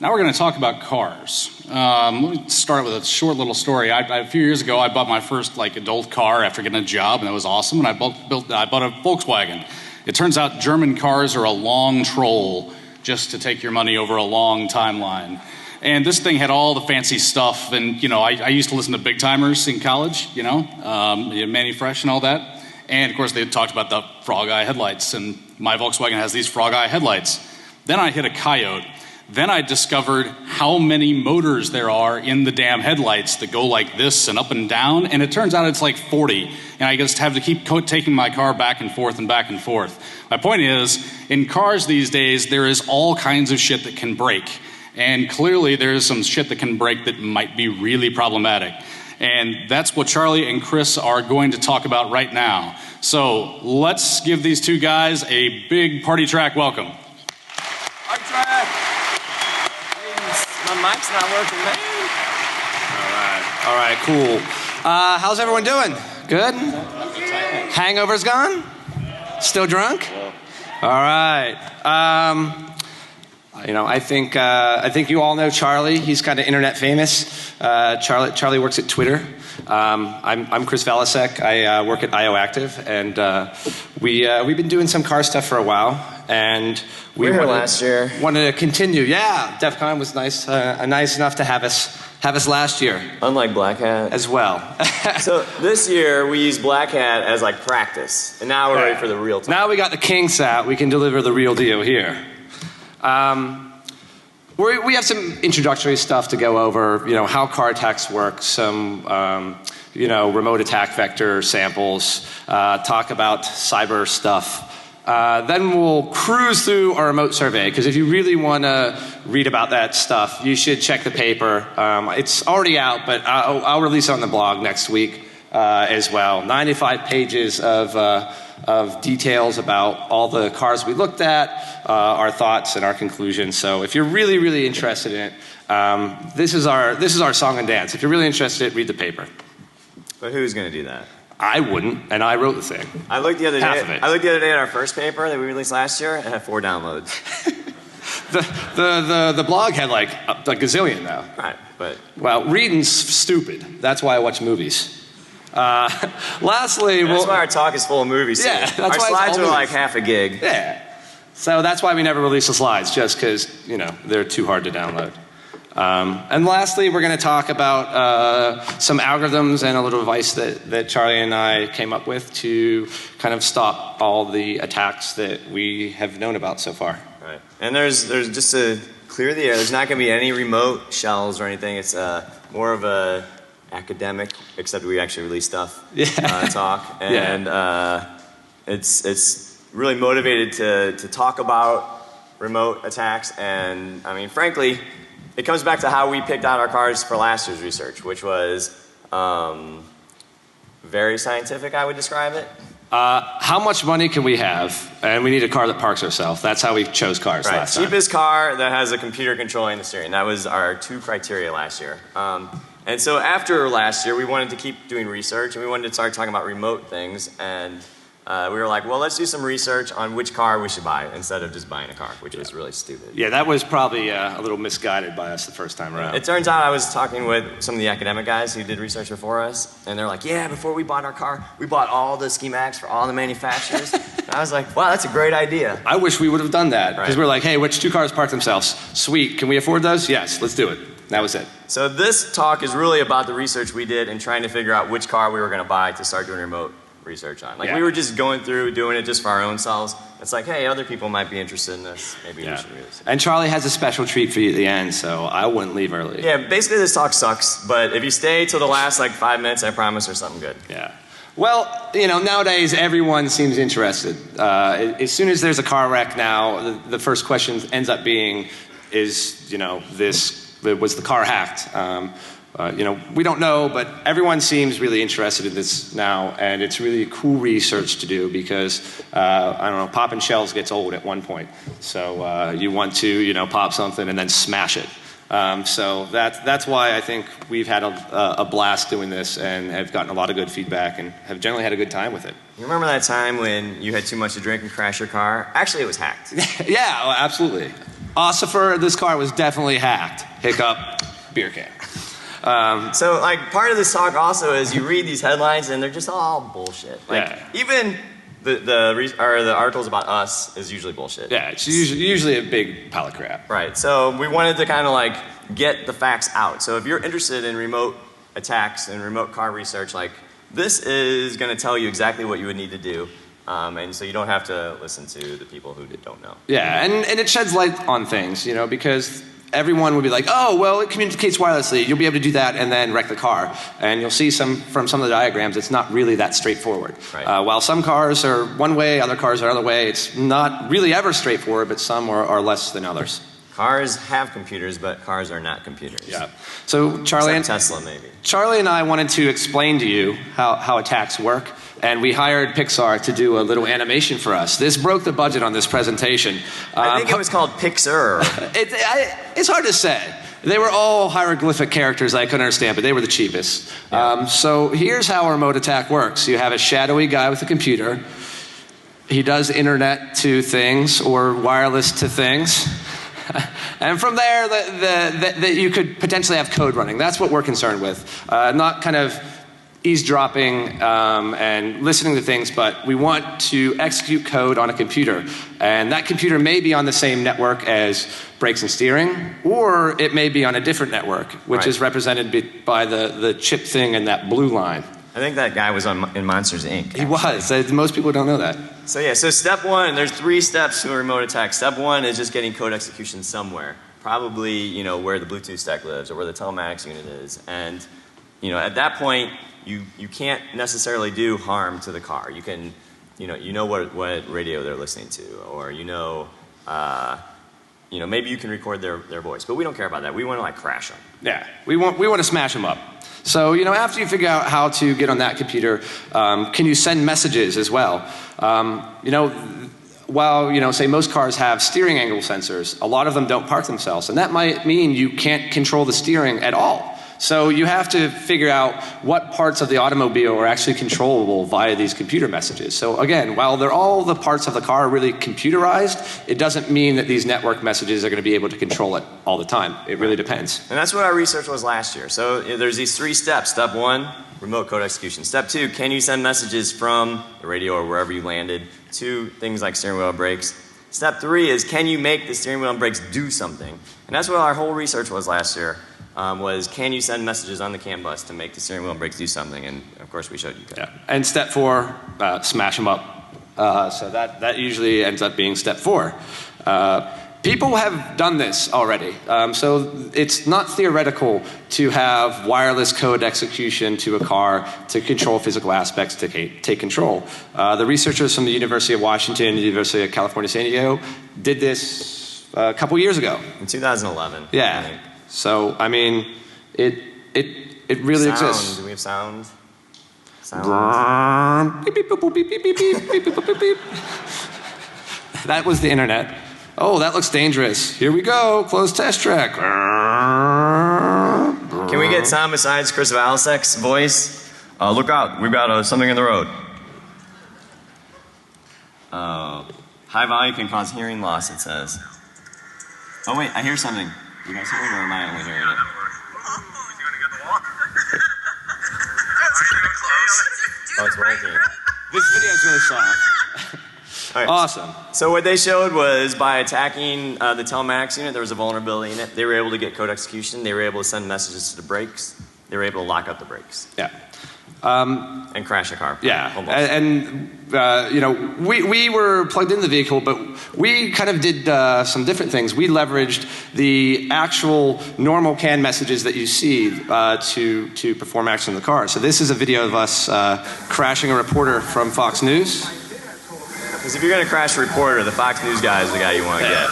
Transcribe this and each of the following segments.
Now we're going to talk about cars. Let me start with a short little story. A few years ago, I bought my first adult car after getting a job, and that was awesome. And I bought a Volkswagen. It turns out German cars are a long troll just to take your money over a long timeline. And this thing had all the fancy stuff. And I used to listen to Big Timers in college. Manny Fresh and all that. And of course, they talked about the frog eye headlights. And my Volkswagen has these frog eye headlights. Then I hit a coyote. Then I discovered how many motors there are in the damn headlights that go like this and up and down, and it turns out it's like 40, and I just have to keep taking my car back and forth and back and forth. My point is, in cars these days, there is all kinds of shit that can break, and clearly there is some shit that can break that might be really problematic. And that's what Charlie and Chris are going to talk about right now. So let's give these two guys a big party track welcome. Party track! My mic's not working, man. All right, cool. How's everyone doing? Good? Hangover's gone? Still drunk? All right. I think you all know Charlie. He's kind of internet famous. Charlie works at Twitter. I'm Chris Valasek. I work at IOActive, and we've been doing some car stuff for a while. And we were here last year. Wanted to continue. Yeah, DEF CON was nice enough to have us last year. Unlike Black Hat as well. So this year we used Black Hat as practice, and now we're ready for the real time. Now we got the kinks out. We can deliver the real deal here. We have some introductory stuff to go over. How car attacks work. Some remote attack vector samples. Talk about cyber stuff. Then we'll cruise through our remote survey, because if you really want to read about that stuff, you should check the paper. It's already out, but I'll release it on the blog next week as well. 95 pages of details about all the cars we looked at, our thoughts and our conclusions. So if you're really, really interested in it, this is our song and dance. If you're really interested, read the paper. But who's going to do that? I wouldn't, and I wrote the thing. I looked the other day. Half of it. I looked the other day at our first paper that we released last year. It had 4 downloads. the blog had like a gazillion though. Right, but reading's stupid. That's why I watch movies. Lastly, that's why our talk is full of movies. Yeah, that's our why slides are movies. like half a gig. Yeah, so that's why we never release the slides, just because they're too hard to download. And lastly, we're going to talk about some algorithms and a little device that Charlie and I came up with to kind of stop all the attacks that we have known about so far. Right. And there's just to clear the air, there's not going to be any remote shells or anything. It's more of a academic, except we actually release stuff, talk. And it's really motivated to talk about remote attacks. And I mean, frankly, it comes back to how we picked out our cars for last year's research, which was very scientific, I would describe it. How much money can we have? And we need a car that parks ourselves. That's how we chose cars last time. Cheapest car that has a computer controlling the steering. That was our 2 criteria last year. And so after last year, we wanted to keep doing research, and we wanted to start talking about remote things. And we were like, well, let's do some research on which car we should buy instead of just buying a car, which was really stupid. Yeah, that was probably a little misguided by us the first time around. It turns out I was talking with some of the academic guys who did research before us, and they're like, yeah, before we bought our car, we bought all the schematics for all the manufacturers. And I was like, wow, that's a great idea. I wish we would have done that, because we're like, hey, which 2 cars park themselves? Sweet, can we afford those? Yes, let's do it. That was it. So this talk is really about the research we did and trying to figure out which car we were going to buy to start doing remote research on. We were just going through doing it just for our own selves. It's like, hey, other people might be interested in this. Maybe we should release it. And Charlie has a special treat for you at the end, so I wouldn't leave early. Yeah, basically this talk sucks, but if you stay till the last 5 minutes, I promise there's something good. Yeah. Well, nowadays everyone seems interested. As soon as there's a car wreck now, the first question ends up being, was the car hacked? We don't know, but everyone seems really interested in this now, and it's really cool research to do because, popping shells gets old at one point. So you want to, pop something and then smash it. So that's why I think we've had a blast doing this and have gotten a lot of good feedback and have generally had a good time with it. You remember that time when you had too much to drink and crashed your car? Actually, it was hacked. Yeah, absolutely. ossifer, this car was definitely hacked. Hiccup, beer can. So like part of this talk also is you read these headlines and they're just all bullshit. Like even the articles about us is usually bullshit. Yeah, it's usually a big pile of crap. Right. So we wanted to kind of like get the facts out. So if you're interested in remote attacks and remote car research, like this is going to tell you exactly what you would need to do. And so you don't have to listen to the people who don't know. Yeah, and it sheds light on things, you know, because everyone would be like, oh, well, it communicates wirelessly. You'll be able to do that and then wreck the car. And you'll see from some of the diagrams, it's not really that straightforward. Right. While some cars are one way, other cars are another way, it's not really ever straightforward, but some are less than others. Cars have computers, but cars are not computers. Yeah. So Charlie and Tesla, maybe. Charlie and I wanted to explain to you how attacks work, and we hired Pixar to do a little animation for us. This broke the budget on this presentation. I think it was called Pixar. It's hard to say. They were all hieroglyphic characters I couldn't understand, but they were the cheapest. Yeah. So here's how a remote attack works. You have a shadowy guy with a computer. He does internet to things or wireless to things. And from there, you could potentially have code running. That's what we're concerned with. Not kind of eavesdropping and listening to things, but we want to execute code on a computer. And that computer may be on the same network as brakes and steering, or it may be on a different network, which is represented by the chip thing and that blue line. I think that guy was in Monsters, Inc. He was. Most people don't know that. So yeah, so step one, there's 3 steps to a remote attack. Step one is just getting code execution somewhere. Probably, you know, where the Bluetooth stack lives or where the telematics unit is. And, you know, at that point, you can't necessarily do harm to the car. You can, you know what radio they're listening to, or maybe you can record their voice. But we don't care about that. We want to like crash them. Yeah, we want to smash them up. So, you know, after you figure out how to get on that computer, can you send messages as well? While, say most cars have steering angle sensors, a lot of them don't park themselves. And that might mean you can't control the steering at all. So you have to figure out what parts of the automobile are actually controllable via these computer messages. So again, while all the parts of the car are really computerized, it doesn't mean that these network messages are going to be able to control it all the time. It really depends. And that's what our research was last year. So there's these 3 steps. Step 1, remote code execution. Step 2, can you send messages from the radio or wherever you landed to things like steering wheel and brakes? Step 3 is, can you make the steering wheel and brakes do something? And that's what our whole research was last year. Was can you send messages on the CAN bus to make the steering wheel and brakes do something? And of course we showed you that. Yeah. And step 4, smash them up. So that usually ends up being step 4. People have done this already. So it's not theoretical to have wireless code execution to a car to control physical aspects to take control. The researchers from the University of Washington, the University of California, San Diego did this a couple years ago. In 2011. Yeah. So, I mean, it really exists. Do we have sound? Sound. Beep, beep, boop, boop, beep, beep, beep, beep, beep, beep, beep, beep. That was the internet. Oh, that looks dangerous. Here we go. Closed test track. Can we get sound besides Chris Valasek's voice? Look out. We've got something in the road. High volume can cause hearing loss, it says. Oh, wait. I hear something. You guys hearing it, or am I only hearing it? Oh, it's working. This video is really soft. Right. Awesome. So what they showed was by attacking the telematics unit, there was a vulnerability in it. They were able to get code execution. They were able to send messages to the brakes. They were able to lock up the brakes. Yeah. And crash a car. Yeah. Almost. We were plugged in the vehicle, but we kind of did some different things. We leveraged the actual normal CAN messages that you see to perform action in the car. So this is a video of us crashing a reporter from Fox News. Because if you're going to crash a reporter, the Fox News guy is the guy you want to get.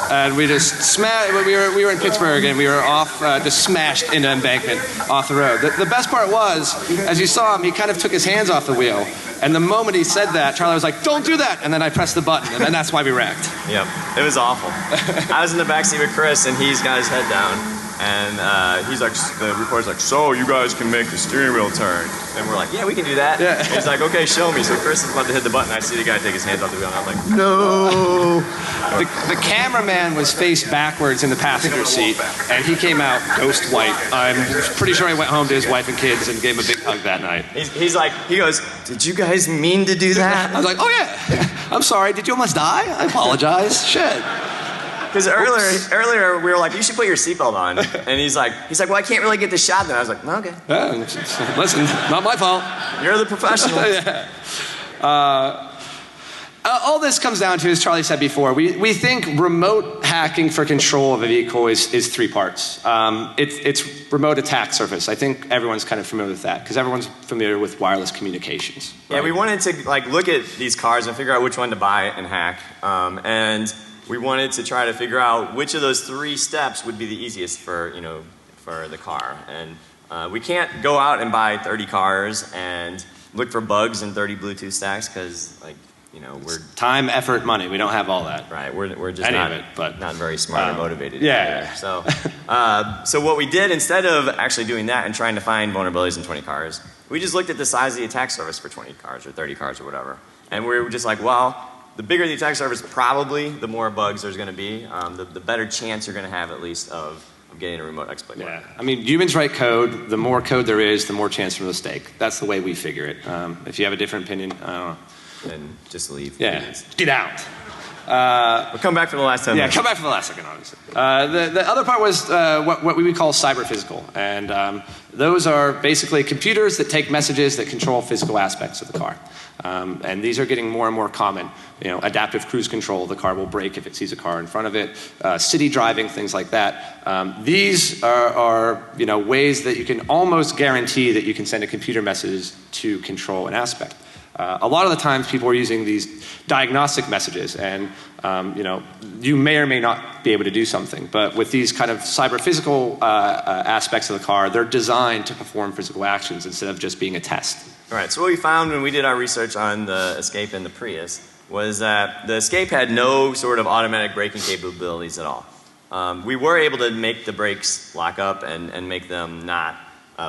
And we just smashed. We were in Pittsburgh, and we were off, just smashed into an embankment off the road. The best part was, as you saw him, he kind of took his hands off the wheel. And the moment he said that, Charlie was like, "Don't do that!" And then I pressed the button, and then that's why we wrecked. Yep, it was awful. I was in the backseat with Chris, and he's got his head down. And he's like, the reporter's like, so you guys can make the steering wheel turn. And we're like, yeah, we can do that. Yeah. And he's like, okay, show me. So Chris is about to hit the button. I see the guy take his hands off the wheel, and I was like, no. The cameraman was faced backwards in the passenger seat, and he came out ghost white. I'm pretty sure he went home to his wife and kids and gave him a big hug that night. He's like, he goes, did you guys mean to do that? I was like, oh yeah, I'm sorry, did you almost die? I apologize, shit. Because earlier we were like, you should put your seatbelt on. And he's like, well, I can't really get the shot then. I was like, okay. Yeah, listen, not my fault. You're the professional. Yeah. All this comes down to, as Charlie said before, we think remote hacking for control of a vehicle is three parts. It's remote attack surface. I think everyone's kind of familiar with that because everyone's familiar with wireless communications. Right? Yeah, we wanted to like look at these cars and figure out which one to buy and hack. And we wanted to try to figure out which of those three steps would be the easiest for the car. And we can't go out and buy 30 cars and look for bugs in 30 Bluetooth stacks because we're time, effort, money. We don't have all that. Right. We're just not very smart or motivated. Yeah. So so what we did instead of actually doing that and trying to find vulnerabilities in 20 cars, we just looked at the size of the attack surface for 20 cars or 30 cars or whatever, and we were just like, well, the bigger the attack surface, probably the more bugs there's going to be, the better chance you're going to have at least of getting a remote exploit. Yeah, I mean, humans write code. The more code there is, the more chance for mistake. That's the way we figure it. If you have a different opinion, I don't know. Then just leave. Yeah, please. Get out. We'll come back for the last 10 minutes. Yeah, come back for the last second, obviously. The other part was what we would call cyber physical. And those are basically computers that take messages that control physical aspects of the car. And these are getting more and more common. Adaptive cruise control, the car will brake if it sees a car in front of it. City driving, things like that. These are ways that you can almost guarantee that you can send a computer message to control an aspect. A lot of the times people are using these diagnostic messages and you may or may not be able to do something, but with these kind of cyber physical aspects of the car, they're designed to perform physical actions instead of just being a test. All right, so what we found when we did our research on the Escape and the Prius was that the Escape had no sort of automatic braking capabilities at all. We were able to make the brakes lock up and make them not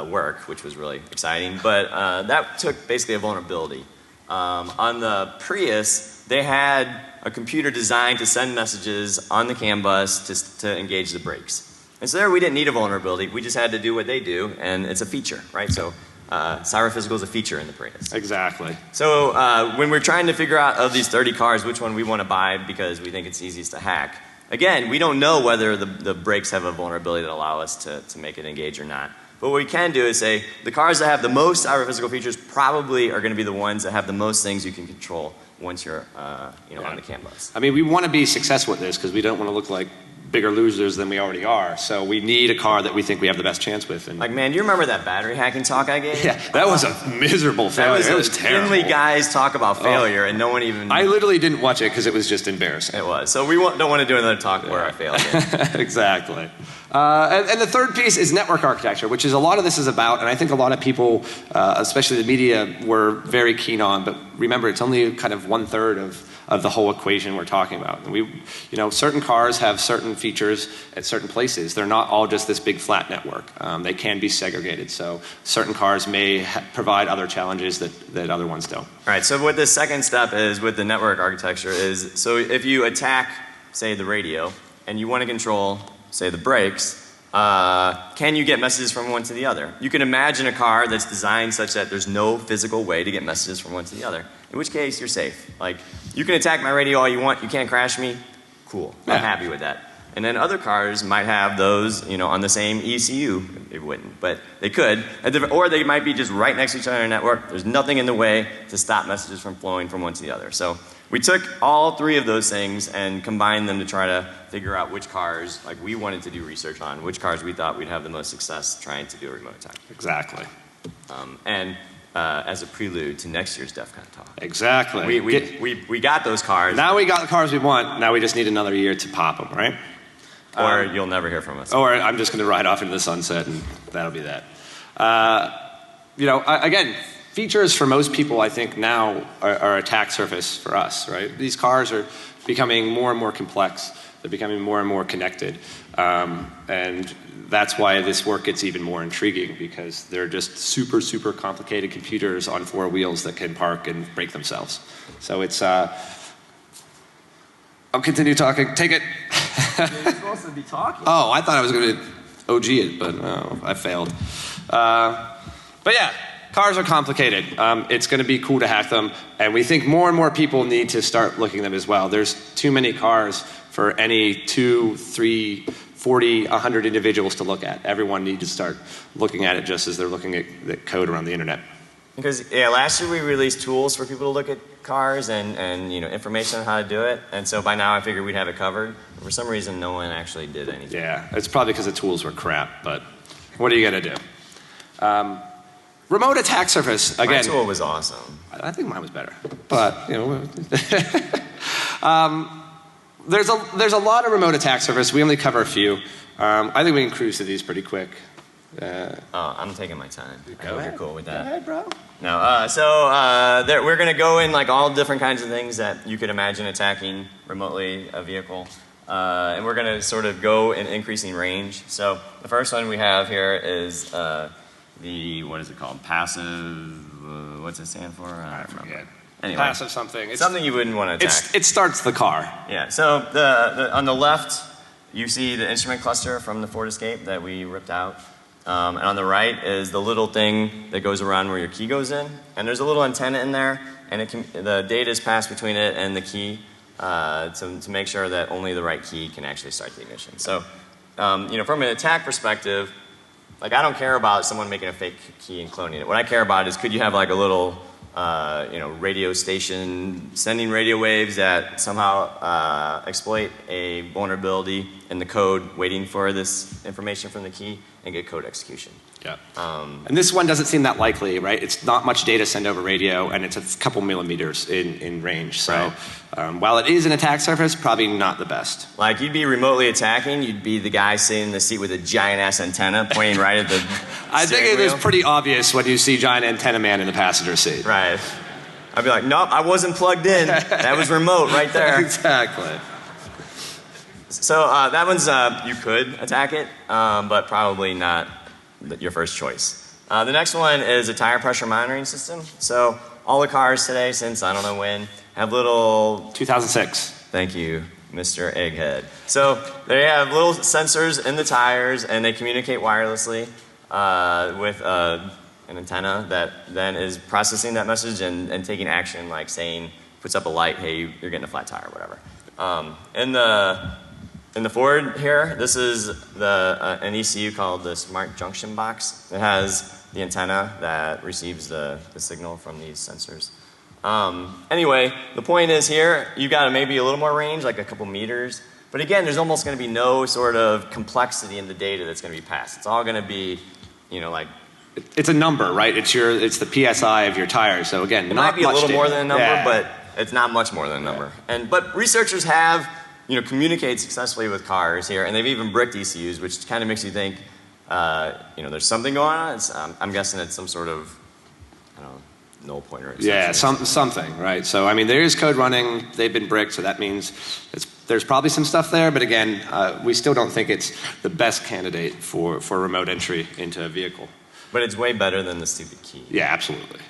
work, which was really exciting, but that took basically a vulnerability. On the Prius, they had a computer designed to send messages on the CAN bus to engage the brakes. And so there we didn't need a vulnerability, we just had to do what they do, and it's a feature, right? So cyber physical is a feature in the Prius. Exactly. So when we're trying to figure out of these 30 cars which one we want to buy because we think it's easiest to hack, again, we don't know whether the brakes have a vulnerability that allow us to make it engage or not. But what we can do is say the cars that have the most cyber physical features probably are going to be the ones that have the most things you can control once you're on the CAN bus. I mean, we want to be successful with this because we don't want to look like bigger losers than we already are. So we need a car that we think we have the best chance with. And like, man, do you remember that battery hacking talk I gave? Yeah, that was a miserable failure. It was terrible. Thinly guys talk about failure and no one even... I literally didn't watch it because it was just embarrassing. It was. So we don't want to do another talk where I failed again. Exactly. And the third piece is network architecture, which is a lot of this is about, and I think a lot of people, especially the media, were very keen on, but remember, it's only kind of 1/3 of the whole equation we're talking about. And certain cars have certain features at certain places. They're not all just this big flat network. They can be segregated. So certain cars may provide other challenges that other ones don't. All right, so what the second step is with the network architecture is, so if you attack, say, the radio, and you want to control, say, the brakes, can you get messages from one to the other? You can imagine a car that's designed such that there's no physical way to get messages from one to the other, in which case you're safe. Like, you can attack my radio all you want, you can't crash me, cool, I'm happy with that. And then other cars might have those, on the same ECU. It wouldn't, but they could. Or they might be just right next to each other in a network. There's nothing in the way to stop messages from flowing from one to the other. So we took all three of those things and combined them to try to figure out which cars, like we wanted to do research on, which cars we thought we'd have the most success trying to do a remote attack. Exactly. As a prelude to next year's DEF CON talk. Exactly. We got those cars. Now we got the cars we want. Now we just need another year to pop them, right? Or you'll never hear from us. Or I'm just going to ride off into the sunset and that'll be that. Again, features for most people I think now are attack surface for us, right? These cars are becoming more and more complex. They're becoming more and more connected. And that's why this work gets even more intriguing, because they're just super, super complicated computers on 4 wheels that can park and break themselves. So it's, I'll continue talking. Take it. You're supposed to be talking. Oh, I thought I was going to OG it, but no, I failed. But yeah, cars are complicated. It's going to be cool to hack them, and we think more and more people need to start looking at them as well. There's too many cars for any 2, 3, 40, 100 individuals to look at. Everyone needs to start looking at it just as they're looking at the code around the internet. Because last year we released tools for people to look at cars and information on how to do it, and so by now I figured we'd have it covered. For some reason, no one actually did anything. Yeah, it's probably because the tools were crap, but what are you going to do? Remote attack surface, again. My tool was awesome. I think mine was better, but there's a lot of remote attack surface. We only cover a few. I think we can cruise through these pretty quick. I'm taking my time. I hope you're cool with that. Go ahead, bro. No, we're going to go in like all different kinds of things that you could imagine attacking remotely a vehicle. And we're going to sort of go in increasing range. So the first one we have here is what is it called? Passive, what's it stand for? I don't remember. Anyway, Passive something. It's something you wouldn't want to attack. It starts the car. Yeah, so on the left, you see the instrument cluster from the Ford Escape that we ripped out. And on the right is the little thing that goes around where your key goes in. And there's a little antenna in there, and the data is passed between it and the key to make sure that only the right key can actually start the ignition. So, from an attack perspective, like I don't care about someone making a fake key and cloning it. What I care about is could you have like a little radio station sending radio waves that somehow exploit a vulnerability in the code, waiting for this information from the key and get code execution. Yeah. And this one doesn't seem that likely, right? It's not much data sent over radio, and it's a couple millimeters in range. So while it is an attack surface, probably not the best. Like you'd be remotely attacking, you'd be the guy sitting in the seat with a giant ass antenna pointing right at the I think it wheel. is pretty obvious when you see giant antenna man in the passenger seat. Right. I'd be like, nope, I wasn't plugged in. That was remote right there. Exactly. So that one's, you could attack it, but probably not your first choice. The next one is a tire pressure monitoring system. So all the cars today, since I don't know when, have little... 2006. Thank you, Mr. Egghead. So they have little sensors in the tires, and they communicate wirelessly with an antenna that then is processing that message and taking action, like saying, puts up a light, hey, you're getting a flat tire, or whatever. In the Ford here, this is an ECU called the Smart Junction Box. It has the antenna that receives the signal from these sensors. Anyway, the point is here, you've got maybe a little more range, like a couple meters. But again, there's almost going to be no sort of complexity in the data that's going to be passed. It's all going to be, like... It's a number, right? It's the PSI of your tire. So again, it not might be a little data. more than a number, Yeah. but it's not much more than a number. But researchers have... communicate successfully with cars here, and they've even bricked ECUs, which kind of makes you think, there's something going on. I'm guessing it's some sort of, null pointer. Yeah, something, right? So, I mean, there is code running. They've been bricked, so that means there's probably some stuff there, but again, we still don't think it's the best candidate for remote entry into a vehicle. But it's way better than the stupid key. Yeah, absolutely.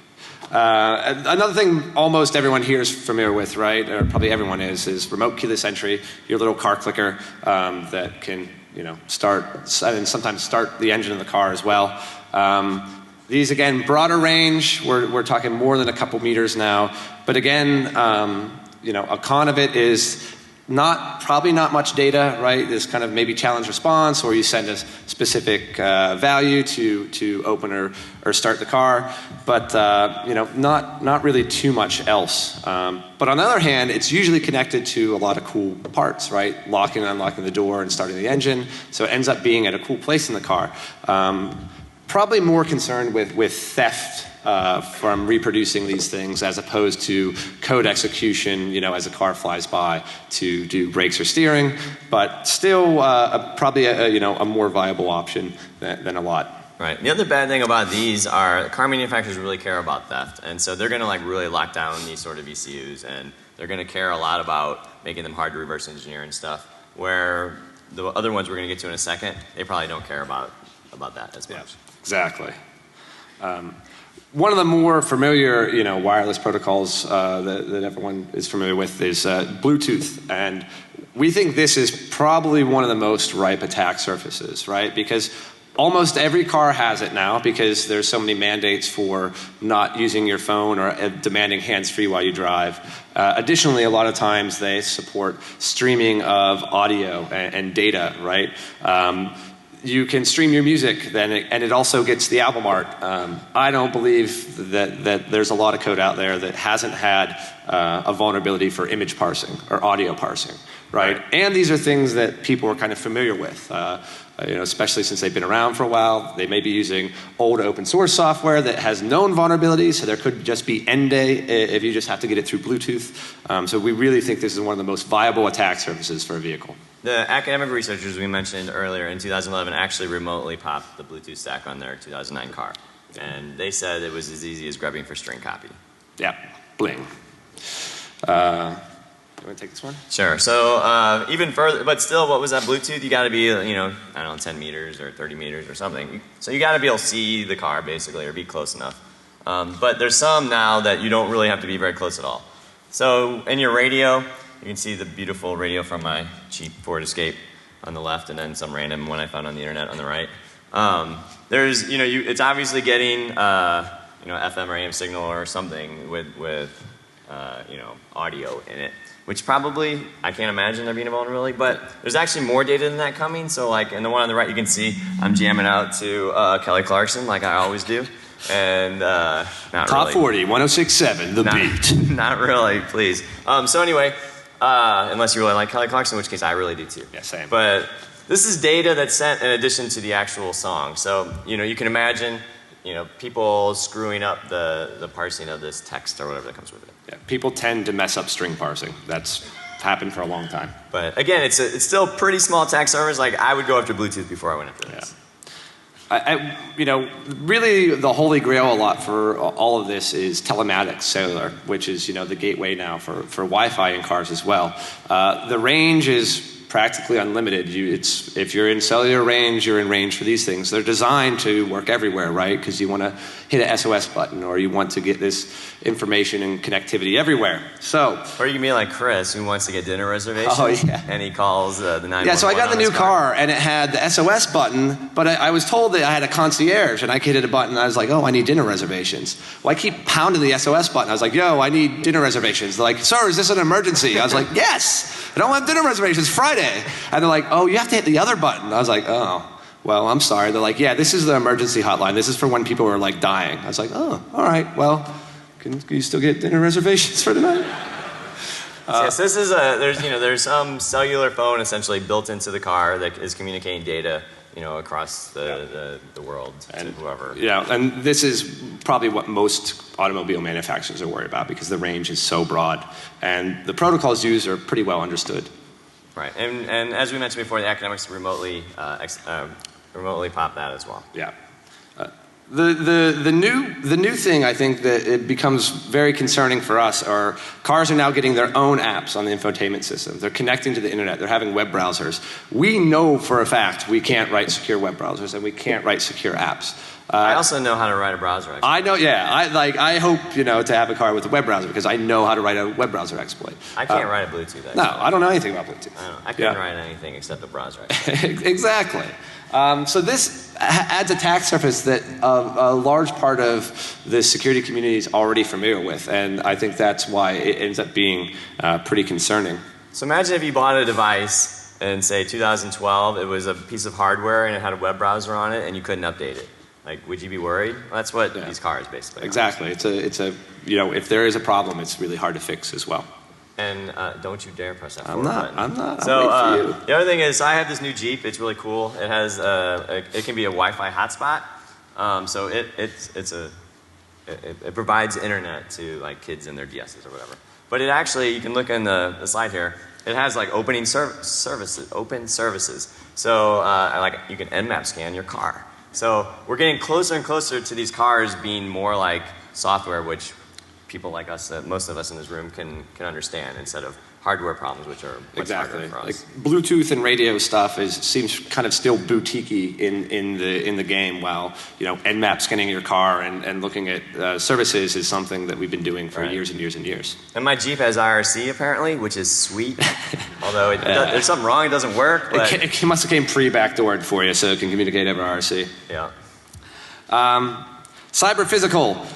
Another thing almost everyone here is familiar with, right, or probably everyone is remote keyless entry, your little car clicker that can, start and sometimes start the engine of the car as well. These, again, broader range, we're talking more than a couple meters now, but again, a con of it is probably not much data, right? This kind of maybe challenge response, or you send a specific value to open or start the car, but not really too much else. But on the other hand, it's usually connected to a lot of cool parts, right? Locking and unlocking the door and starting the engine, so it ends up being at a cool place in the car. Probably more concerned with theft from reproducing these things as opposed to code execution, as a car flies by to do brakes or steering, but still probably a more viable option than a lot. Right. The other bad thing about these are car manufacturers really care about theft, and so they're going to really lock down these sort of ECUs, and they're going to care a lot about making them hard to reverse engineer and stuff. where the other ones we're going to get to in a second, they probably don't care about that as much. Yeah, exactly. One of the more familiar, wireless protocols that everyone is familiar with is Bluetooth, and we think this is probably one of the most ripe attack surfaces, right? Because almost every car has it now, because there's so many mandates for not using your phone or demanding hands-free while you drive. Additionally, a lot of times they support streaming of audio and data, right? You can stream your music, and it also gets the album art. I don't believe that there's a lot of code out there that hasn't had a vulnerability for image parsing or audio parsing, right? And these are things that people are kind of familiar with. Especially since they've been around for a while. They may be using old open source software that has known vulnerabilities, so there could just be end day if you just have to get it through Bluetooth. So we really think this is one of the most viable attack surfaces for a vehicle. The academic researchers we mentioned earlier in 2011 actually remotely popped the Bluetooth stack on their 2009 car. And they said it was as easy as grubbing for string copy. Yeah, bling. You want to take this one? Sure. So even further, but still, what was that Bluetooth? You got to be, I don't know, 10 meters or 30 meters or something. So you got to be able to see the car, basically, or be close enough. But there's some now that you don't really have to be very close at all. So in your radio, you can see the beautiful radio from my cheap Ford Escape on the left, and then some random one I found on the internet on the right. There's, it's obviously getting, FM or AM signal or something with audio in it. Which probably, I can't imagine there being a vulnerability, but there's actually more data than that coming. So like in the one on the right, you can see I'm jamming out to Kelly Clarkson like I always do. And not Top really. 40, 106.7, The Beat. Not really, please. So anyway, unless you really like Kelly Clarkson, in which case I really do too. Yeah, same. But this is data that's sent in addition to the actual song. So, you can imagine, people screwing up the parsing of this text or whatever that comes with it. Yeah, people tend to mess up string parsing. That's happened for a long time. But again, it's still pretty small attack surface. Like I would go after Bluetooth before I went after this. Really the holy grail a lot for all of this is telematics cellular, which is, the gateway now for Wi-Fi in cars as well. The range is practically unlimited. If you're in cellular range, you're in range for these things. They're designed to work everywhere, right? Because you want to hit an SOS button, or you want to get this information and connectivity everywhere. So, or you can be like Chris, who wants to get dinner reservations. Oh, yeah. And he calls the 911. Yeah, so I got the new car, and it had the SOS button, but I was told that I had a concierge, and I could hit a button, and I was like, oh, I need dinner reservations. Well, I keep pounding the SOS button. I was like, yo, I need dinner reservations. They're like, sir, is this an emergency? I was like, yes, I don't have dinner reservations, Friday. And they're like, oh, you have to hit the other button. I was like, oh, well, I'm sorry. They're like, yeah, this is the emergency hotline. This is for when people are like dying. I was like, oh, all right, well, can you still get dinner reservations for tonight? Yes, this is there's some cellular phone essentially built into the car that is communicating data, across the world to whoever. Yeah, and this is probably what most automobile manufacturers are worried about, because the range is so broad, and the protocols used are pretty well understood. Right, and as we mentioned before, the academics remotely pop that as well. Yeah. The new thing, I think, that it becomes very concerning for us are cars are now getting their own apps on the infotainment system. They're connecting to the internet. They're having web browsers. We know for a fact we can't write secure web browsers, and we can't write secure apps. I also know how to write a browser exploit. I know, yeah. I hope, to have a car with a web browser, because I know how to write a web browser exploit. I can't write a Bluetooth exploit. No, I don't know anything about Bluetooth. I couldn't write anything except a browser exploit. Exactly. So this adds attack surface that a large part of the security community is already familiar with, and I think that's why it ends up being pretty concerning. So imagine if you bought a device in, say, 2012, it was a piece of hardware and it had a web browser on it, and you couldn't update it. Like, would you be worried? Well, that's what these cars basically are. Exactly. It's a if there is a problem, it's really hard to fix as well. And don't you dare press that forward button. I'm not. So I'm waiting for you. the other thing is, I have this new Jeep. It's really cool. It has it can be a Wi-Fi hotspot. So it provides internet to like kids in their DSs or whatever. But it actually, you can look in the slide here. It has like open services. So like you can Nmap scan your car. So we're getting closer and closer to these cars being more like software, which people like us, most of us in this room can understand, instead of hardware problems, which are much harder for us. Like Bluetooth and radio stuff seems kind of still boutiquey in the game, while Nmap scanning your car and looking at services is something that we've been doing for years and years and years. And my Jeep has IRC apparently, which is sweet. Although there's something wrong, it doesn't work. But it must have came pre-backdoored for you, so it can communicate over IRC. Yeah. Cyber physical.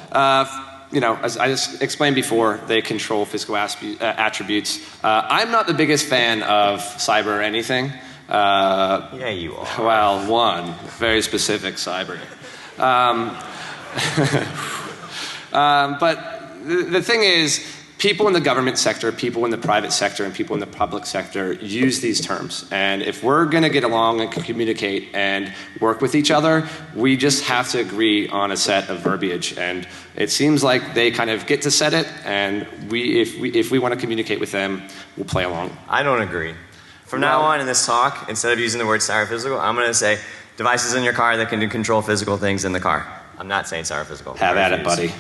As I just explained before, they control physical attributes. I'm not the biggest fan of cyber anything. Yeah, you are. Well, one very specific cyber. But the thing is, people in the government sector, people in the private sector, and people in the public sector use these terms. And if we're going to get along and communicate and work with each other, we just have to agree on a set of verbiage. And it seems like they kind of get to set it, and if we want to communicate with them, we'll play along. I don't agree. From now on in this talk, instead of using the word cyber physical, I'm going to say devices in your car that can control physical things in the car. I'm not saying cyber physical. Have at it, buddy.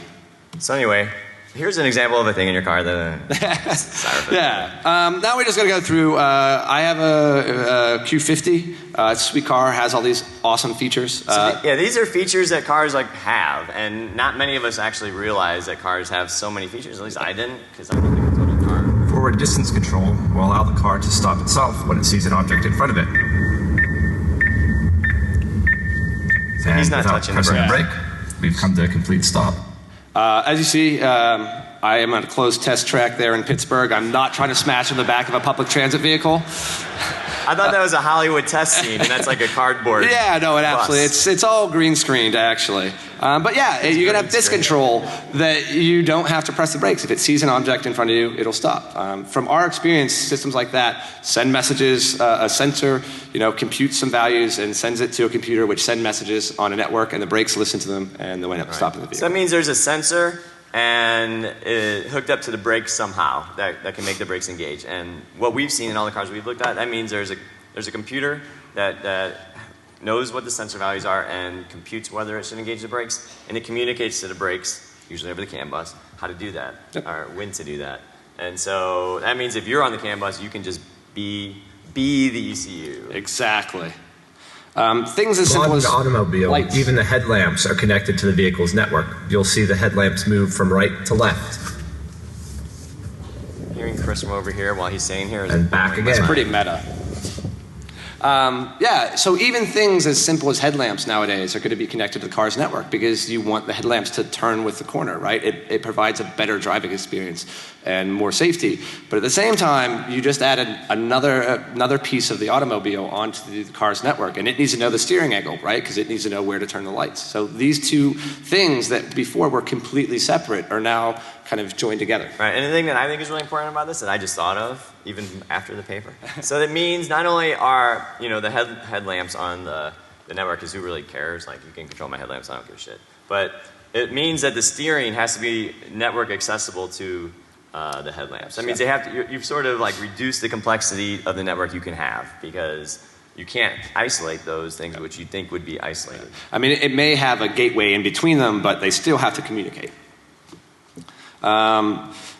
So anyway, here's an example of a thing in your car that cyber. Yeah. Now we're just going to go through. I have a Q50. It's a sweet car. Has all these awesome features. Yeah, these are features that cars have, and not many of us actually realize that cars have so many features. At least I didn't, because I don't think it's a car. Forward distance control will allow the car to stop itself when it sees an object in front of it. So he's not touching the brake. We've come to a complete stop. As you see, I am on a closed test track there in Pittsburgh. I'm not trying to smash in the back of a public transit vehicle. I thought that was a Hollywood test scene, and that's like a cardboard. Yeah, no, it bus. absolutely. It's all green screened, actually. But yeah, you're going to have this control that you don't have to press the brakes. If it sees an object in front of you, it'll stop. From our experience, systems like that send messages. A sensor, computes some values and sends it to a computer, which send messages on a network, and the brakes listen to them, and they'll end up stopping the vehicle. So that means there's a sensor and it hooked up to the brakes somehow that can make the brakes engage. And what we've seen in all the cars we've looked at, that means there's a computer that knows what the sensor values are and computes whether it should engage the brakes, and it communicates to the brakes, usually over the CAN bus, how to do that, or when to do that. And so that means if you're on the CAN bus, you can just be the ECU. Exactly. Things as simple as the automobile, lights. Even the headlamps are connected to the vehicle's network. You'll see the headlamps move from right to left. Hearing Chris from over here while he's saying here is and back again. It's pretty meta. Yeah, so even things as simple as headlamps nowadays are going to be connected to the car's network because you want the headlamps to turn with the corner, right? It provides a better driving experience and more safety. But at the same time, you just added another piece of the automobile onto the car's network, and it needs to know the steering angle, right? Because it needs to know where to turn the lights. So these two things that before were completely separate are now kind of joined together. Right, and the thing that I think is really important about this that I just thought of, even after the paper. So that means not only are, the headlamps on the network, because who really cares? Like, you can control my headlamps, I don't give a shit. But it means that the steering has to be network accessible to the headlamps. That means you've sort of like reduced the complexity of the network you can have, because you can't isolate those things which you think would be isolated. I mean, it may have a gateway in between them, but they still have to communicate.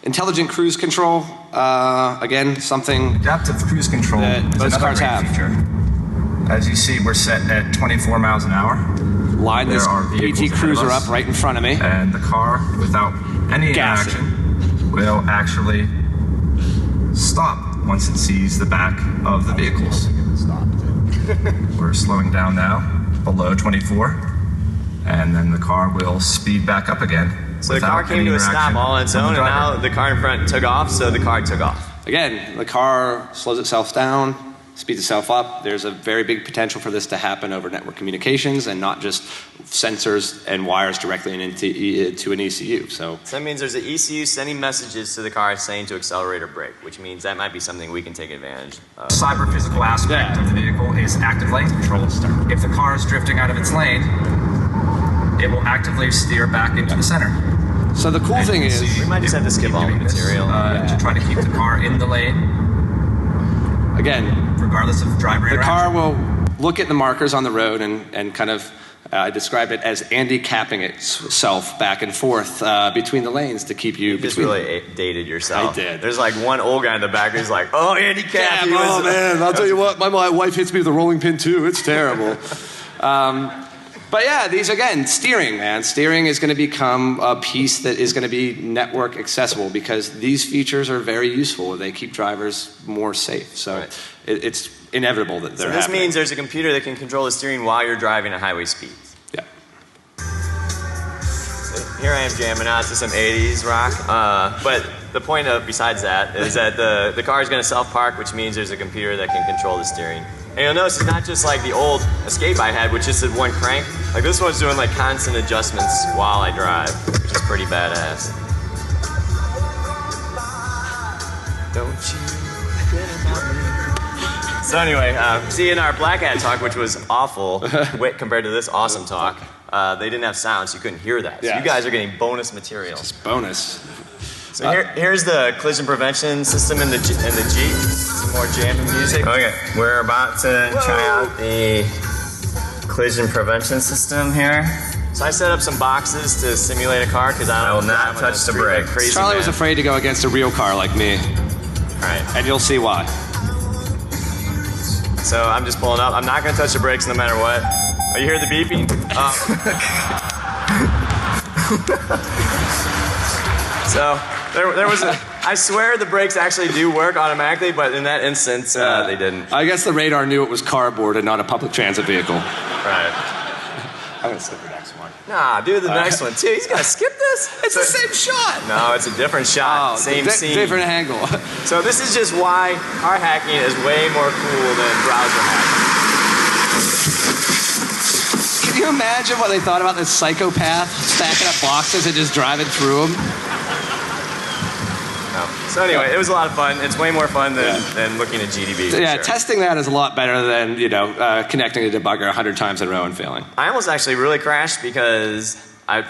Intelligent cruise control, again, something Adaptive cruise control that is most another cars great have. feature. As you see, we're set at 24 miles an hour. Line this There are vehicles PT ahead of Cruiser us. up right in front of me. And the car, without any Gassing. interaction, will actually stop once it sees the back of the vehicles. We're slowing down now, below 24, and then the car will speed back up again. So the car came to a stop all on its own, and now the car in front took off, so the car took off. Again, the car slows itself down, speeds itself up. There's a very big potential for this to happen over network communications and not just sensors and wires directly into an ECU. So that means there's an ECU sending messages to the car saying to accelerate or brake, which means that might be something we can take advantage of. Cyber physical aspect of the vehicle is active lane control. If the car is drifting out of its lane, it will actively steer back into the center. So the cool thing is, we might just have to skip all the material. To try to keep the car in the lane, again, regardless of driver the interaction. car will look at the markers on the road and kind of I describe it as handicapping itself back and forth between the lanes to keep you. You just really dated yourself. I did. There's like one old guy in the back who's like, "Oh, handicap." Oh man, I'll tell you what, my wife hits me with a rolling pin too. It's terrible. But yeah, these again, steering, man. Steering is going to become a piece that is going to be network accessible because these features are very useful. They keep drivers more safe. So Right. it's inevitable that they're So this happening. means there's a computer that can control the steering while you're driving at highway speeds. Yeah. So here I am jamming out to some 80s rock. But the point of, besides that, is that the car is going to self-park, which means there's a computer that can control the steering. And you'll notice it's not just like the old Escape I had, which just did one crank. Like this one's doing like constant adjustments while I drive, which is pretty badass. Don't you forget about me. So anyway, see in our Black Hat talk, which was awful compared to this awesome talk, they didn't have sound, so you couldn't hear that. So Yeah. you guys are getting bonus material. Just bonus. So here's the collision prevention system in the Jeep. Some more jamming music. Okay, we're about to try out the collision prevention system here. So I set up some boxes to simulate a car because I will not touch the brake. Crazy Charlie man. was afraid to go against a real car like me, Right. and you'll see why. So I'm just pulling up. I'm not going to touch the brakes no matter what. Oh, you hear the beeping? So there was a. I swear the brakes actually do work automatically, but in that instance, they didn't. I guess the radar knew it was cardboard and not a public transit vehicle. Right. I'm gonna skip the next one. Nah, do the next one too. He's gonna skip this. It's the same shot. No, it's a different shot. Same scene. Different angle. So this is just why car hacking is way more cool than browser hacking. Can you imagine what they thought about this psychopath stacking up boxes and just driving through them? No. So anyway, it was a lot of fun. It's way more fun than looking at GDB. for Yeah, sure. testing that is a lot better than connecting a debugger 100 times in a row and failing. I almost actually really crashed because,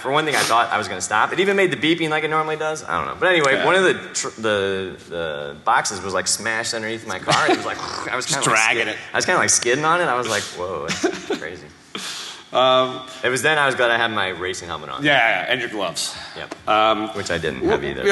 for one thing, I thought I was going to stop. It even made the beeping like it normally does. I don't know. But anyway, Yeah. one of the boxes was like smashed underneath my car. And it was like, I was kind of dragging it. I was kind of like skidding on it. I was like, whoa, that's crazy. It was then I was glad I had my racing helmet on. Yeah, and your gloves. Yep. Which I didn't have either.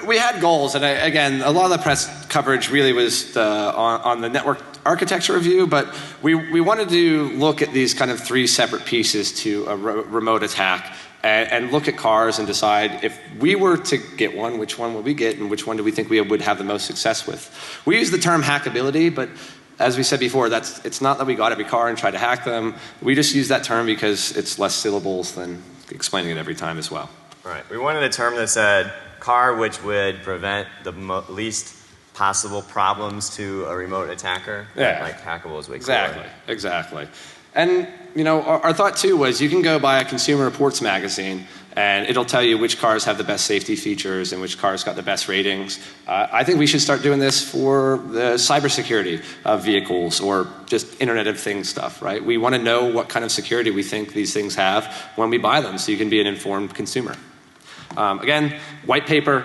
We had goals, and again, a lot of the press coverage really was on the network architecture review, but we wanted to look at these kind of three separate pieces to a remote attack and look at cars and decide if we were to get one, which one would we get, and which one do we think we would have the most success with. We use the term hackability, but as we said before, it's not that we got every car and tried to hack them. We just use that term because it's less syllables than explaining it every time as well. Right. We wanted a term that said car which would prevent the least possible problems to a remote attacker. Yeah. Like hackable is way Exactly, cooler. exactly. And our thought too was you can go buy a Consumer Reports magazine and it'll tell you which cars have the best safety features and which cars got the best ratings. I think we should start doing this for the cybersecurity of vehicles or just Internet of Things stuff, right? We want to know what kind of security we think these things have when we buy them so you can be an informed consumer. Again, white paper.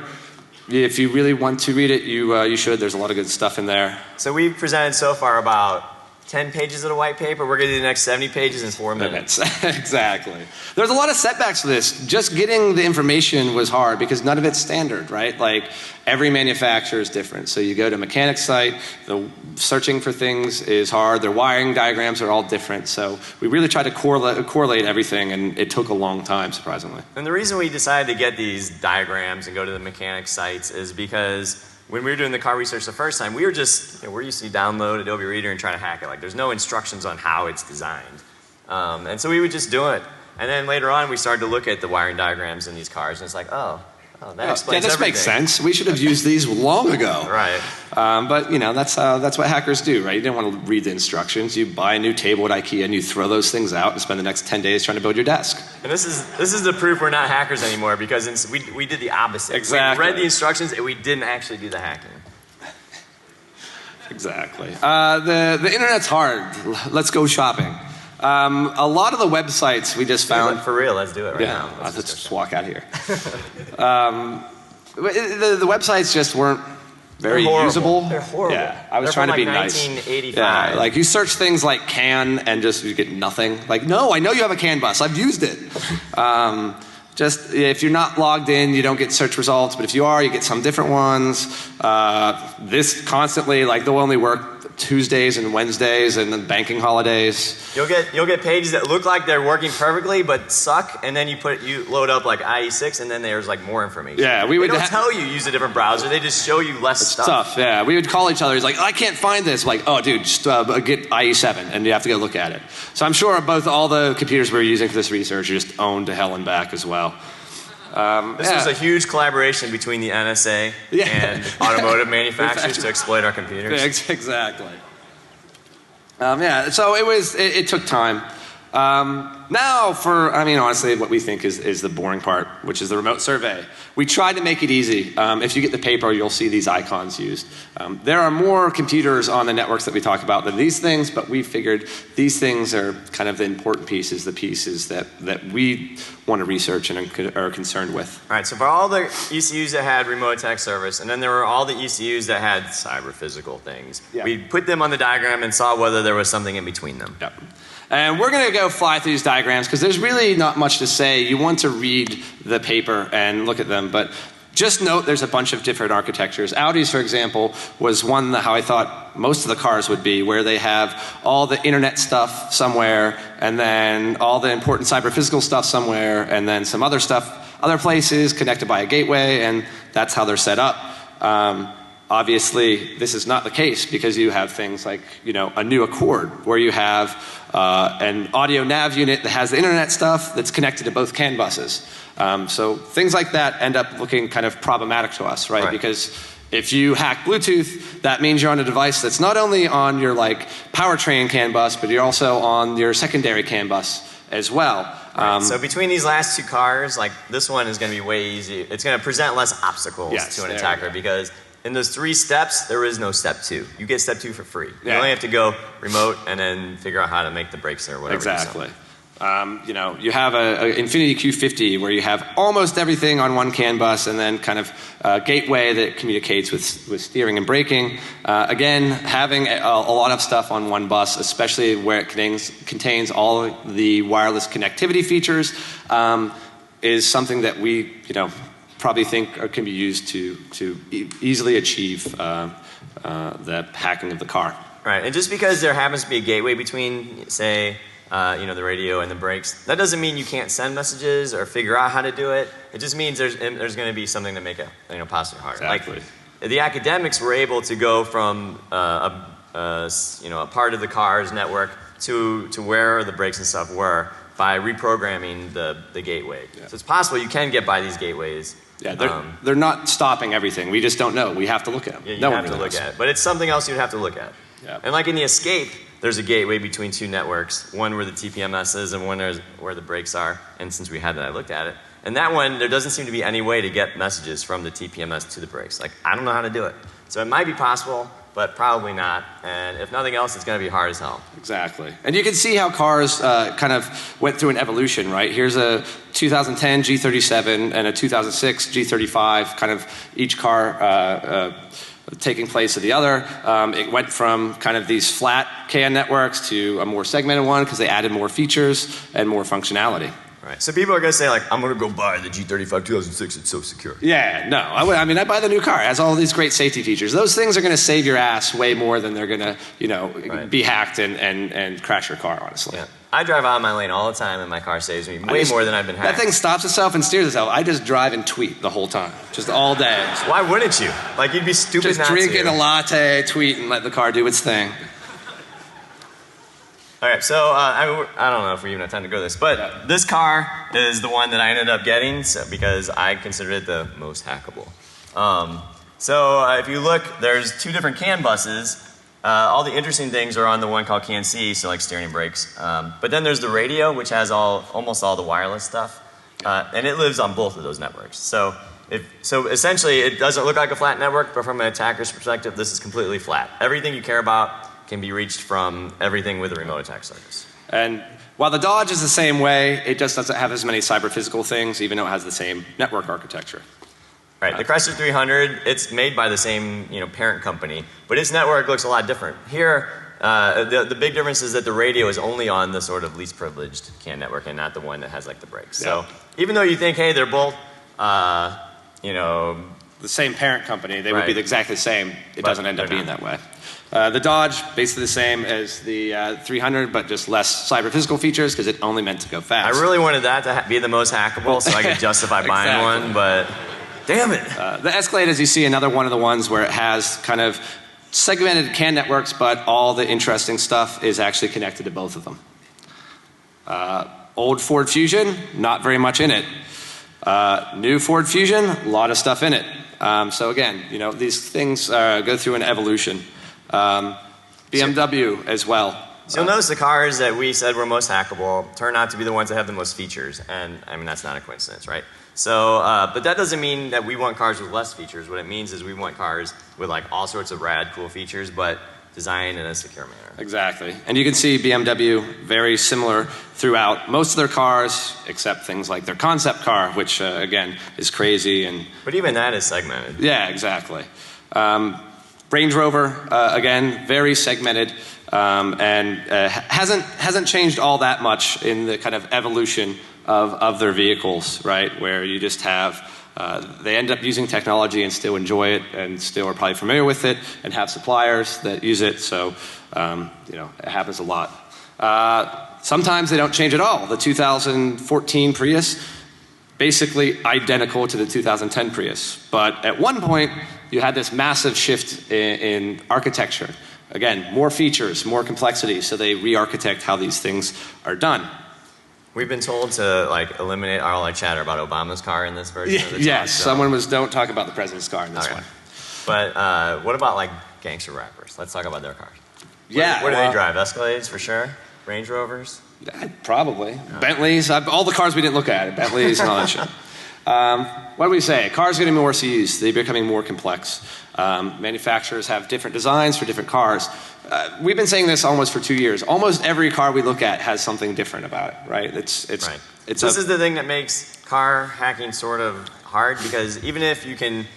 If you really want to read it, you should. There's a lot of good stuff in there. So we've presented so far about 10 pages of the white paper. We're going to do the next 70 pages in 4 minutes. Exactly. There's a lot of setbacks to this. Just getting the information was hard because none of it's standard, right? Like every manufacturer is different. So you go to a mechanic's site, the searching for things is hard. Their wiring diagrams are all different. So we really tried to correlate everything, and it took a long time, surprisingly. And the reason we decided to get these diagrams and go to the mechanic sites is because when we were doing the car research the first time, we were just, we're used to download Adobe Reader and try to hack it. Like there's no instructions on how it's designed. And so we would just do it. And then later on, we started to look at the wiring diagrams in these cars, and it's like, that explains this everything. makes sense. We should have used these long ago. Right. But that's what hackers do, right? You didn't want to read the instructions. You buy a new table at IKEA and you throw those things out and spend the next 10 days trying to build your desk. And this is the proof we're not hackers anymore because we did the opposite. Exactly. We read the instructions and we didn't actually do the hacking. Exactly. The internet's hard. Let's go shopping. A lot of the websites we just found. For real, let's do it right now. Let's just walk out here. The websites just weren't very They're horrible. usable. They're horrible. Yeah, I was They're trying to from, be like, nice. 1985. Yeah, like you search things like CAN and just you get nothing. Like, no, I know you have a CAN bus. I've used it. Just if you're not logged in, you don't get search results. But if you are, you get some different ones. This constantly, like, they'll only work Tuesdays and Wednesdays and then banking holidays. You'll get pages that look like they're working perfectly but suck, and then you load up like IE6, and then there's like more information. Yeah, we would They don't tell you use a different browser. They just show you less stuff. Yeah, we would call each other. He's like, I can't find this. Like, oh, dude, just get IE7, and you have to go look at it. So I'm sure all the computers we were using for this research are just owned to hell and back as well. This was a huge collaboration between the NSA and automotive manufacturers to exploit our computers. Exactly. So it took time. Now honestly, what we think is the boring part, which is the remote survey. We tried to make it easy. If you get the paper, you'll see these icons used. There are more computers on the networks that we talk about than these things, but we figured these things are kind of the important pieces, the pieces that we want to research and are concerned with. All right, so for all the ECUs that had remote attack service, and then there were all the ECUs that had cyber-physical things, we put them on the diagram and saw whether there was something in between them. Yep. And we're going to go fly through these diagrams because there's really not much to say. You want to read the paper and look at them, but just note there's a bunch of different architectures. Audi's, for example, was one that how I thought most of the cars would be, where they have all the internet stuff somewhere, and then all the important cyber-physical stuff somewhere, and then some other stuff other places connected by a gateway, and that's how they're set up. Obviously, this is not the case because you have things like, a new Accord where you have an audio nav unit that has the internet stuff that's connected to both CAN buses. So things like that end up looking kind of problematic to us, right? Because if you hack Bluetooth, that means you're on a device that's not only on your powertrain CAN bus, but you're also on your secondary CAN bus as well. So between these last two cars, this one is going to be way easier. It's going to present less obstacles to an attacker because in those 3 steps, there is no step 2. You get step 2 for free. You only have to go remote and then figure out how to make the brakes or whatever. Exactly. You have an Infinity Q50 where you have almost everything on one CAN bus and then kind of a gateway that communicates with steering and braking. Again, having a lot of stuff on one bus, especially where it contains all the wireless connectivity features, is something that we, probably think can be used to easily achieve the hacking of the car. Right, and just because there happens to be a gateway between, say, the radio and the brakes, that doesn't mean you can't send messages or figure out how to do it. It just means there's going to be something to make it possibly harder. Exactly. The academics were able to go from a part of the car's network to where the brakes and stuff were by reprogramming the gateway. So it's possible you can get by these gateways. Yeah, they're not stopping everything. We just don't know. We have to look at them. Yeah, you have to look at it. But it's something else you'd have to look at. Yeah. And like in the Escape, there's a gateway between 2 networks, one where the TPMS is and one where the brakes are. And since we had that, I looked at it. And that one, there doesn't seem to be any way to get messages from the TPMS to the brakes. I don't know how to do it. So it might be possible, but probably not. And if nothing else, it's going to be hard as hell. Exactly. And you can see how cars kind of went through an evolution, right? Here's a 2010 G37 and a 2006 G35, kind of each car taking place of the other. It went from kind of these flat CAN networks to a more segmented one because they added more features and more functionality. Right. So people are going to say, I'm going to go buy the G35 2006. It's so secure. Yeah, no. I buy the new car. It has all these great safety features. Those things are going to save your ass way more than they're going to, be hacked and crash your car, honestly. Yeah. I drive out of my lane all the time, and my car saves me way more than I've been hacked. That thing stops itself and steers itself. I just drive and tweet the whole time, just all day. Why wouldn't you? You'd be stupid just not to. Just drinking a latte, tweet, and let the car do its thing. All right, so I don't know if we even have time to go this, but this car is the one that I ended up getting because I considered it the most hackable. If you look, there's 2 different CAN buses. All the interesting things are on the one called CAN C, so like steering and brakes. But then there's the radio, which has almost all the wireless stuff, and it lives on both of those networks. So essentially, it doesn't look like a flat network, but from an attacker's perspective, this is completely flat. Everything you care about can be reached from everything with a remote attack service. And while the Dodge is the same way, it just doesn't have as many cyber-physical things, even though it has the same network architecture. Right, the Chrysler 300, it's made by the same parent company, but its network looks a lot different. Here, the big difference is that the radio is only on the sort of least privileged CAN network and not the one that has like the brakes. So even though you think, hey, they're both, the same parent company, they would be exactly the same. It doesn't end up being that way. The Dodge, basically the same as the 300, but just less cyber physical features because it only meant to go fast. I really wanted that to be the most hackable so I could justify buying one, but damn it. The Escalade, as you see, another one of the ones where it has kind of segmented CAN networks, but all the interesting stuff is actually connected to both of them. Old Ford Fusion, not very much in it. New Ford Fusion, a lot of stuff in it. So again, these things go through an evolution. BMW as well. So you'll notice the cars that we said were most hackable turn out to be the ones that have the most features, and I mean that's not a coincidence, right? So, but that doesn't mean that we want cars with less features. What it means is we want cars with like all sorts of rad, cool features, but designed in a secure manner. Exactly. And you can see BMW very similar throughout most of their cars, except things like their concept car, which again is crazy. But even that is segmented. Yeah, exactly. Range Rover, again, very segmented, and hasn't changed all that much in the kind of evolution of their vehicles, right? Where you just have, they end up using technology and still enjoy it and still are probably familiar with it and have suppliers that use it, so it happens a lot. Sometimes they don't change at all. The 2014 Prius, basically identical to the 2010 Prius, but at one point you had this massive shift in architecture. Again, more features, more complexity, so they re-architect how these things are done. We've been told to like eliminate all our chatter about Obama's car in this version of the talk. Yes, someone was, don't talk about the president's car in this one. But what about like gangster rappers? Let's talk about their cars. Yeah. What do they drive? Escalades for sure? Range Rovers? Probably. Bentleys, all the cars we didn't look at, Bentleys and all that shit. What do we say? Cars are getting more CUs. They're becoming more complex. Manufacturers have different designs for different cars. We've been saying this almost for 2 years. Almost every car we look at has something different about it, right? This is the thing that makes car hacking sort of hard, because even if you can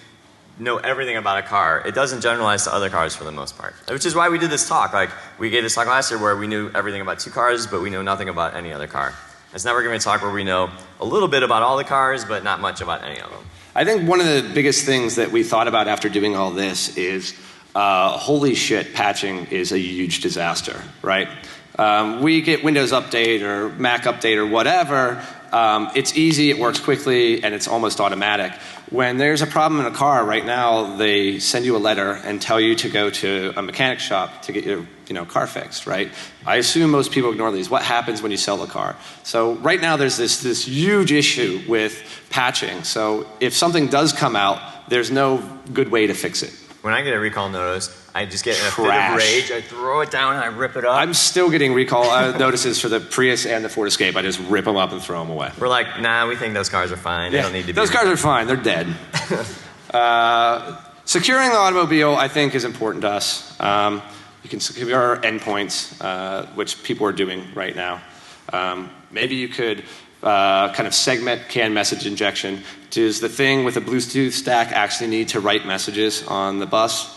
know everything about a car, it doesn't generalize to other cars for the most part. Which is why we did this talk. Like, we gave this talk last year where we knew everything about 2 cars, but we know nothing about any other car. And now we're going to talk where we know a little bit about all the cars, but not much about any of them. I think one of the biggest things that we thought about after doing all this is, holy shit, patching is a huge disaster, right? We get Windows Update or Mac Update or whatever. It's easy, it works quickly, and it's almost automatic. When there's a problem in a car right now, they send you a letter and tell you to go to a mechanic shop to get your car fixed, right? I assume most people ignore these. What happens when you sell the car? So right now there's this huge issue with patching. So if something does come out, there's no good way to fix it. When I get a recall notice, I just get in a fit of rage. I throw it down and I rip it up. I'm still getting recall notices for the Prius and the Ford Escape. I just rip them up and throw them away. We're like, nah, we think those cars are fine. They don't need to be. Those cars are fine. They're dead. Securing the automobile, I think, is important to us. You can secure endpoints, which people are doing right now. Maybe you could kind of segment CAN message injection. Does the thing with a Bluetooth stack actually need to write messages on the bus?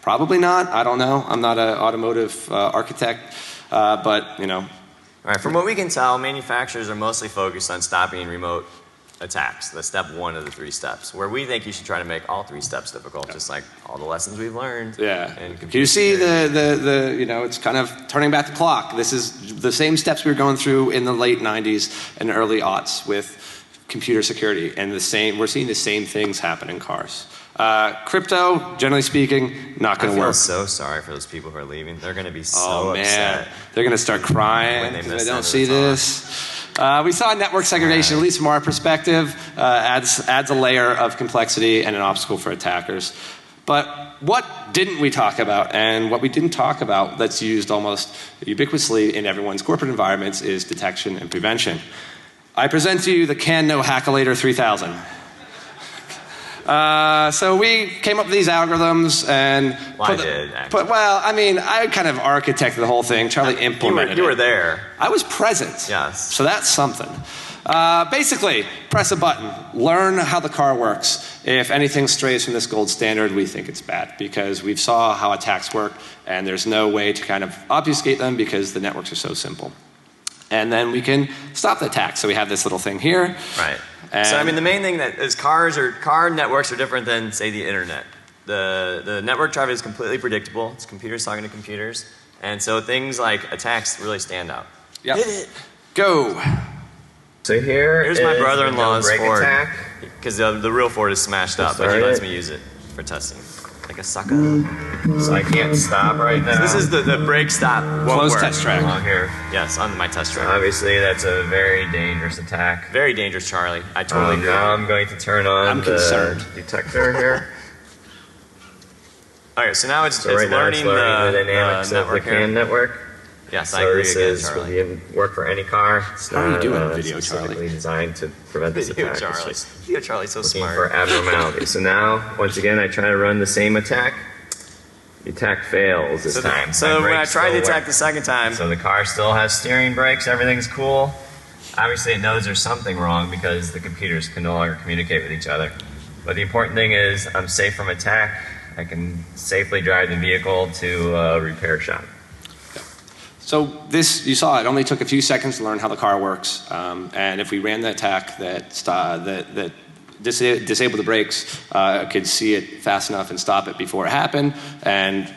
Probably not. I don't know. I'm not an automotive architect, but All right. From what we can tell, manufacturers are mostly focused on stopping remote attacks, the step 1 of the 3 steps, where we think you should try to make all 3 steps difficult, just like all the lessons we've learned. Yeah. Can you see it's kind of turning back the clock. This is the same steps we were going through in the late 90s and early aughts with computer security, and we're seeing the same things happen in cars. Crypto, generally speaking, not going to work. I feel so sorry for those people who are leaving. They're going to be so upset. They're going to start crying because they don't see this. We saw network segregation, at least from our perspective, adds a layer of complexity and an obstacle for attackers. But what didn't we talk about? And what we didn't talk about that's used almost ubiquitously in everyone's corporate environments is detection and prevention. I present to you the CAN No Hackalator 3000. So we came up with these algorithms and I kind of architected the whole thing. Charlie implemented it. You were there. I was present. Yes. So that's something. Basically, press a button, learn how the car works. If anything strays from this gold standard, we think it's bad because we've saw how attacks work and there's no way to kind of obfuscate them because the networks are so simple. And then we can stop the attack. So we have this little thing here. Right. So I mean, the main thing that is car networks are different than, say, the internet. The network traffic is completely predictable. It's computers talking to computers. And so things like attacks really stand out. Yep. Hit it. Go. So here's my brother-in-law's Ford. Because the real Ford is smashed up, but he lets me use it for testing. Like a sucker. So I can't stop right now. So this is the brake stop. Closed test track. On here. Yes, on my test track. Obviously, that's a very dangerous attack. Very dangerous, Charlie. I totally agree. Now I'm going to turn on the detector here. Okay, so now it's right learning the dynamics of the CAN network. Yes, I agree again, Charlie. This will work for any car. It's How are you not doing video, specifically Charlie? designed to prevent this Video attack. Charlie. Video Charlie's so Looking smart. for abnormalities. So now, once again, I try to run the same attack. The attack fails this time. So when I tried the attack the second time. So the car still has steering brakes, everything's cool. Obviously it knows there's something wrong because the computers can no longer communicate with each other. But the important thing is I'm safe from attack. I can safely drive the vehicle to a repair shop. So this, you saw, it only took a few seconds to learn how the car works. And if we ran the attack that disabled the brakes, could see it fast enough and stop it before it happened. And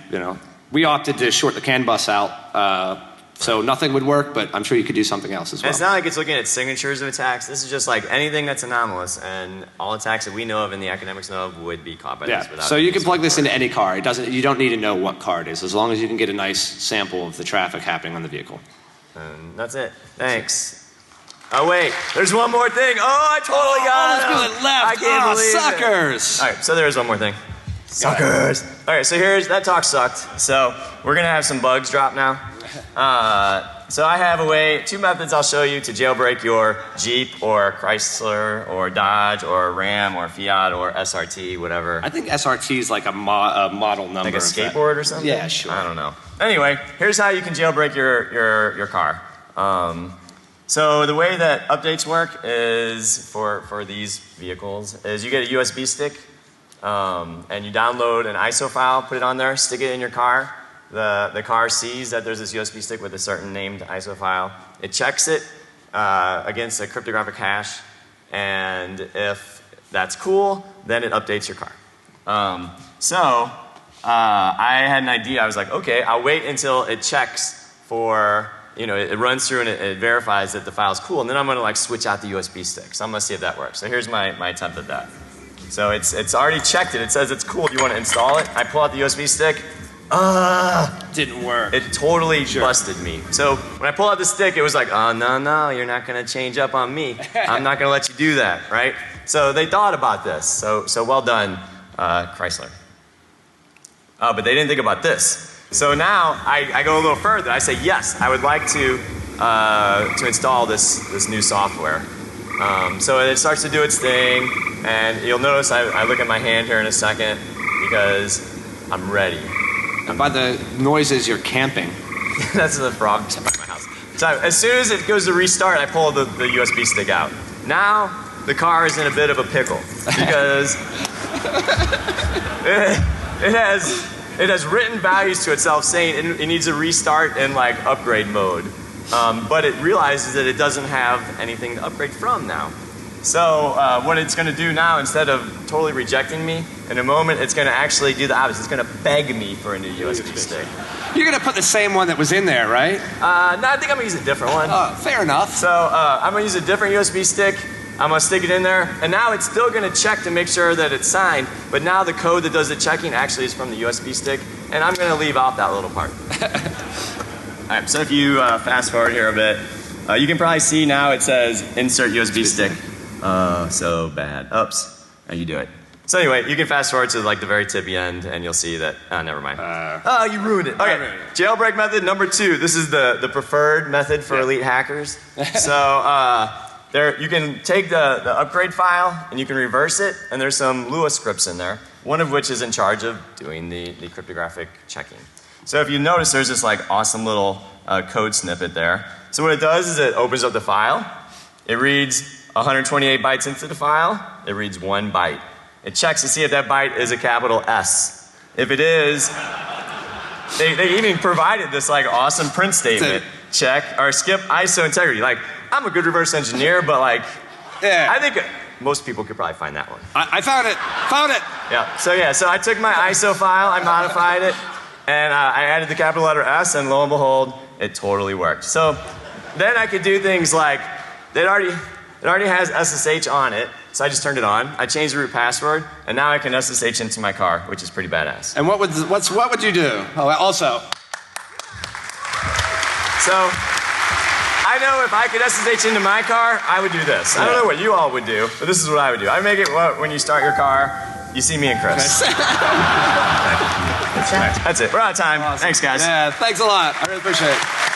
we opted to short the CAN bus out, so nothing would work. But I'm sure you could do something else as well. And it's not like it's looking at signatures of attacks. This is just like anything that's anomalous, and all attacks that we know of and the academics know of would be caught by this. Without so you can plug this into any car. You don't need to know what car it is, as long as you can get a nice sample of the traffic happening on the vehicle. And that's it. Thanks. Oh wait, there's one more thing. Oh, I totally got it. Let's go left. I can't believe suckers. All right, so there is one more thing. Suckers. All right, so that talk sucked. So we're gonna have some bugs drop now. So I have two methods I'll show you to jailbreak your Jeep or Chrysler or Dodge or Ram or Fiat or SRT, whatever. I think SRT is like a model number. Like a skateboard or something? Yeah, sure. I don't know. Anyway, here's how you can jailbreak your car. So the way that updates work is for these vehicles is you get a USB stick and you download an ISO file, put it on there, stick it in your car. The car sees that there's this USB stick with a certain named ISO file. It checks it against a cryptographic hash, and if that's cool, then it updates your car. I had an idea. I was like, okay, I'll wait until it checks for, it runs through and it verifies that the file's cool, and then I'm going to like switch out the USB stick. So I'm going to see if that works. So here's my attempt at that. So it's already checked it. It says it's cool. Do you want to install it? I pull out the USB stick. Didn't work. It totally busted me. So when I pull out the stick, it was like, oh, no, you're not going to change up on me. I'm not going to let you do that, right? So they thought about this. So well done, Chrysler. But they didn't think about this. So now I go a little further. I say, yes, I would like to install this new software. So it starts to do its thing, and you'll notice I look at my hand here in a second because I'm ready. And by the noises, you're camping. That's the frog by my house. So as soon as it goes to restart, I pull the USB stick out. Now the car is in a bit of a pickle because it has written values to itself saying it needs a restart in like upgrade mode. But it realizes that it doesn't have anything to upgrade from now. So what it's going to do now, instead of totally rejecting me, in a moment it's going to actually do the opposite. It's going to beg me for a new USB stick. You're going to put the same one that was in there, right? No, I think I'm going to use a different one. Fair enough. So I'm going to use a different USB stick. I'm going to stick it in there, and now it's still going to check to make sure that it's signed, but now the code that does the checking actually is from the USB stick, and I'm going to leave out that little part. All right, so if you fast forward here a bit, you can probably see now it says insert USB stick. So bad. Oops. And you do it. So anyway, you can fast forward to like the very tippy end, and you'll see that. Never mind. You ruined it. Okay. Jailbreak method number 2. This is the preferred method for elite hackers. So you can take the upgrade file and you can reverse it, and there's some Lua scripts in there. One of which is in charge of doing the cryptographic checking. So if you notice, there's this like awesome little code snippet there. So what it does is it opens up the file. It reads 128 bytes into the file. It reads 1 byte. It checks to see if that byte is a capital S. If it is, they even provided this like awesome print statement. Check or skip ISO integrity. Like, I'm a good reverse engineer, but like, Yeah. I think most people could probably find that one. I found it. Found it. Yeah, so I took my ISO file, I modified it, and I added the capital letter S, and lo and behold, it totally worked. So then I could do things like, it already has SSH on it, so I just turned it on. I changed the root password, and now I can SSH into my car, which is pretty badass. And what would you do? Oh, also. So I know if I could SSH into my car, I would do this. I don't know what you all would do, but this is what I would do. I make it when you start your car, you see me and Chris. That's it. We're out of time. Awesome. Thanks, guys. Yeah, thanks a lot. I really appreciate it.